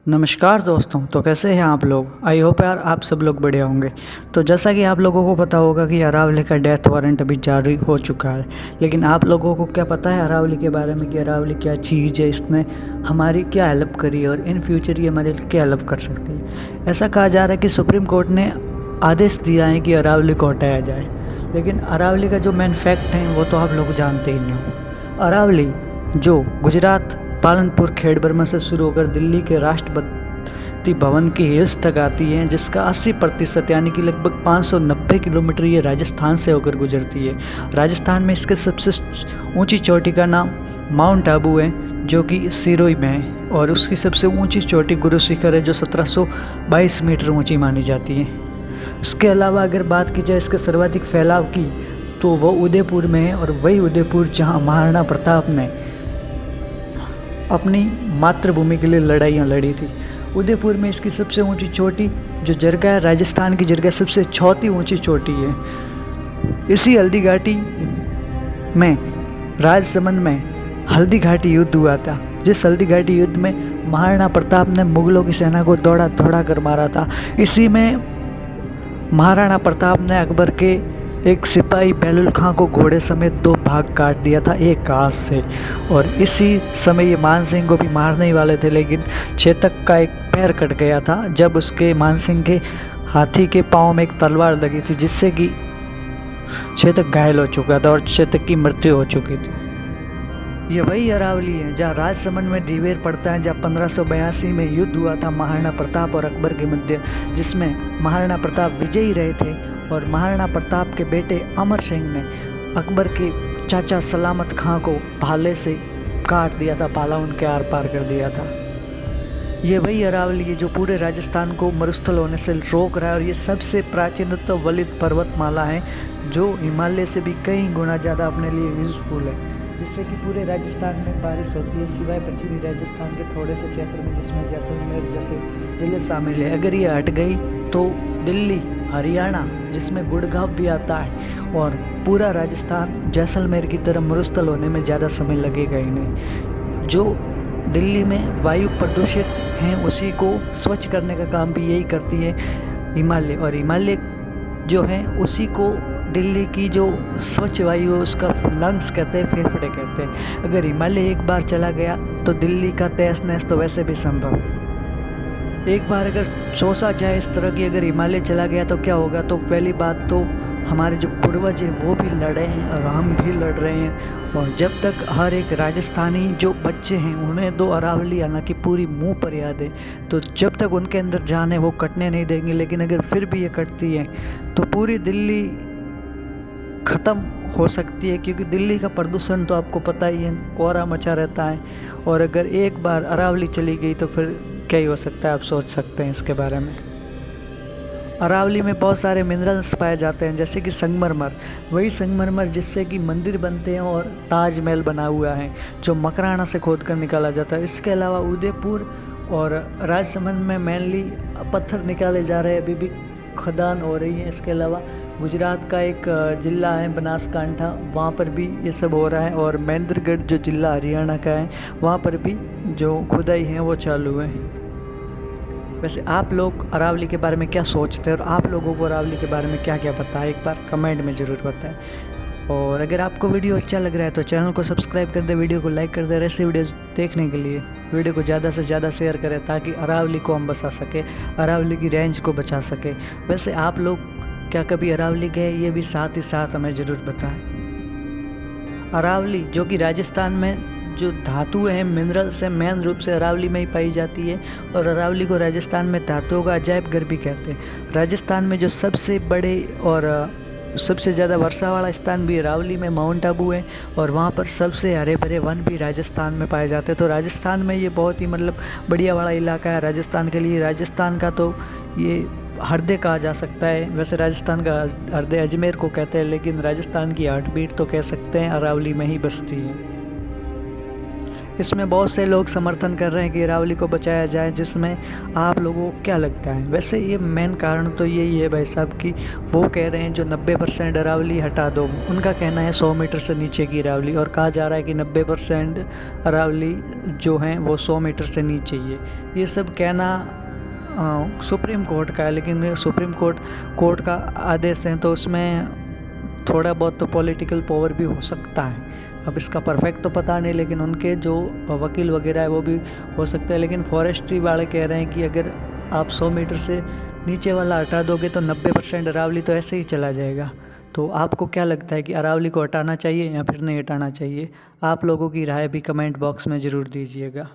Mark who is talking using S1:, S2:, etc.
S1: नमस्कार दोस्तों। तो कैसे हैं आप लोग। आई होप यार आप सब लोग बढ़िया होंगे। तो जैसा कि आप लोगों को पता होगा कि अरावली का डेथ वारंट अभी जारी हो चुका है, लेकिन आप लोगों को क्या पता है अरावली के बारे में कि अरावली क्या चीज़ है, इसने हमारी क्या हेल्प करी है और इन फ्यूचर ये हमारे लिए क्या हेल्प कर सकती है। ऐसा कहा जा रहा है कि सुप्रीम कोर्ट ने आदेश दिया है कि अरावली को हटाया जाए, लेकिन अरावली का जो मेन फैक्ट है वो तो आप लोग जानते ही नहीं हो। अरावली जो गुजरात पालनपुर खेड़बर्मा से शुरू होकर दिल्ली के राष्ट्रपति भवन की हिल्स तक आती है, जिसका 80% यानी कि लगभग 590 किलोमीटर ये राजस्थान से होकर गुजरती है। राजस्थान में इसके सबसे ऊंची चोटी का नाम माउंट आबू है, जो कि सिरोही में है, और उसकी सबसे ऊंची चोटी गुरु शिखर है, जो 1722 मीटर ऊंची मानी जाती है। इसके अलावा अगर बात की जाए इसके सर्वाधिक फैलाव की, तो वो उदयपुर में है, और वही उदयपुर जहाँ महाराणा प्रताप ने अपनी मातृभूमि के लिए लड़ाइयाँ लड़ी थी। उदयपुर में इसकी सबसे ऊंची चोटी जो जरगा है, राजस्थान की जरगा सबसे चौथी ऊंची चोटी है। इसी हल्दी घाटी में राजसमंद में हल्दी घाटी युद्ध हुआ था, जिस हल्दी घाटी युद्ध में महाराणा प्रताप ने मुगलों की सेना को दौड़ा दौड़ा कर मारा था। इसी में महाराणा प्रताप ने अकबर के एक सिपाही बेलुल खां को घोड़े समेत 2 भाग काट दिया था एक घास से, और इसी समय ये मानसिंह को भी मारने ही वाले थे, लेकिन चेतक का एक पैर कट गया था जब उसके मानसिंह के हाथी के पाँव में एक तलवार लगी थी, जिससे कि चेतक घायल हो चुका था और चेतक की मृत्यु हो चुकी थी। ये वही अरावली है जहाँ राजसमंद में दिवेर पड़ता है, जहाँ 1582 में युद्ध हुआ था महाराणा प्रताप और अकबर के मध्य, जिसमें महाराणा प्रताप विजयी रहे थे, और महाराणा प्रताप के बेटे अमर सिंह ने अकबर के चाचा सलामत खां को भाले से काट दिया था, भाला उनके आर पार कर दिया था। ये वही अरावली है जो पूरे राजस्थान को मरुस्थल होने से रोक रहा है, और ये सबसे प्राचीनतम वलित पर्वतमाला है, जो हिमालय से भी कई गुना ज़्यादा अपने लिए यूजफुल है, जिससे कि पूरे राजस्थान में बारिश होती है, सिवाय पश्चिमी राजस्थान के थोड़े से क्षेत्र में जिसमें जैसलमेर जैसे जिले शामिल है। अगर ये हट गई तो दिल्ली, हरियाणा, जिसमें गुड़गांव भी आता है, और पूरा राजस्थान जैसलमेर की तरह मरुस्थल होने में ज़्यादा समय लगेगा ही नहीं। जो दिल्ली में वायु प्रदूषित हैं उसी को स्वच्छ करने का काम भी यही करती है हिमालय, और हिमालय जो है उसी को दिल्ली की जो स्वच्छ वायु है उसका लंग्स कहते हैं, फेफड़े कहते हैं। अगर हिमालय एक बार चला गया तो दिल्ली का तहस नहस तो वैसे भी संभव है। एक बार अगर सोचा जाए इस तरह की अगर हिमालय चला गया तो क्या होगा, तो पहली बात तो हमारे जो पूर्वज हैं वो भी लड़े हैं और हम भी लड़ रहे हैं, और जब तक हर एक राजस्थानी जो बच्चे हैं उन्हें 2 अरावली हालांकि पूरी मुंह पर याद है, तो जब तक उनके अंदर जान है वो कटने नहीं देंगे। लेकिन अगर फिर भी ये कटती है तो पूरी दिल्ली ख़त्म हो सकती है, क्योंकि दिल्ली का प्रदूषण तो आपको पता ही है, कोहरा मचा रहता है, और अगर एक बार अरावली चली गई तो फिर क्या ही हो सकता है, आप सोच सकते हैं इसके बारे में। अरावली में बहुत सारे मिनरल्स पाए जाते हैं, जैसे कि संगमरमर, वही संगमरमर जिससे कि मंदिर बनते हैं और ताजमहल बना हुआ है, जो मकराना से खोद कर निकाला जाता है। इसके अलावा उदयपुर और राजसमंद में मेनली पत्थर निकाले जा रहे हैं, अभी भी खदान हो रही है। इसके अलावा गुजरात का एक ज़िला है बनासकांठा, वहाँ पर भी ये सब हो रहा है, और महेंद्रगढ़ जो ज़िला हरियाणा का है वहाँ पर भी जो खुदाई है वो चालू है। वैसे आप लोग अरावली के बारे में क्या सोचते हैं, और आप लोगों को अरावली के बारे में क्या क्या पता है, एक बार कमेंट में ज़रूर बताएं। और अगर आपको वीडियो अच्छा लग रहा है तो चैनल को सब्सक्राइब कर दे, वीडियो को लाइक कर दे। ऐसे वीडियोस देखने के लिए वीडियो को ज़्यादा से ज़्यादा शेयर करें, ताकि अरावली को हम बचा सके, अरावली की रेंज को बचा सके। वैसे आप लोग क्या कभी अरावली गए, ये भी साथ ही साथ हमें ज़रूर बताएं। अरावली जो कि राजस्थान में जो धातु है, मिनरल्स है, मेन रूप से अरावली में ही पाई जाती है, और अरावली को राजस्थान में धातुओं का अजायब घर भी कहते हैं। राजस्थान में जो सबसे बड़े और सबसे ज़्यादा वर्षा वाला स्थान भी अरावली में माउंट आबू है, और वहाँ पर सबसे हरे भरे वन भी राजस्थान में पाए जाते हैं। तो राजस्थान में ये बहुत ही मतलब बढ़िया वाला इलाका है राजस्थान के लिए। राजस्थान का तो ये हृदय कहा जा सकता है, वैसे राजस्थान का हृदय अजमेर को कहते हैं, लेकिन राजस्थान की हार्ट बीट तो कह सकते हैं अरावली में ही बसती है। इसमें बहुत से लोग समर्थन कर रहे हैं कि अरावली को बचाया जाए, जिसमें आप लोगों को क्या लगता है? वैसे ये मेन कारण तो यही है भाई साहब कि वो कह रहे हैं जो 90% अरावली हटा दो, उनका कहना है 100 मीटर से नीचे की अरावली, और कहा जा रहा है कि 90% अरावली जो हैं वो 100 मीटर से नीचे ही है। ये सब कहना सुप्रीम कोर्ट का है, लेकिन सुप्रीम कोर्ट का आदेश है तो उसमें थोड़ा बहुत तो पॉलिटिकल पावर भी हो सकता है। अब इसका परफेक्ट तो पता नहीं, लेकिन उनके जो वकील वगैरह है वो भी हो सकता है। लेकिन फॉरेस्ट्री वाले कह रहे हैं कि अगर आप 100 मीटर से नीचे वाला हटा दोगे तो 90% अरावली तो ऐसे ही चला जाएगा। तो आपको क्या लगता है कि अरावली को हटाना चाहिए या फिर नहीं हटाना चाहिए? आप लोगों की राय भी कमेंट बॉक्स में ज़रूर दीजिएगा।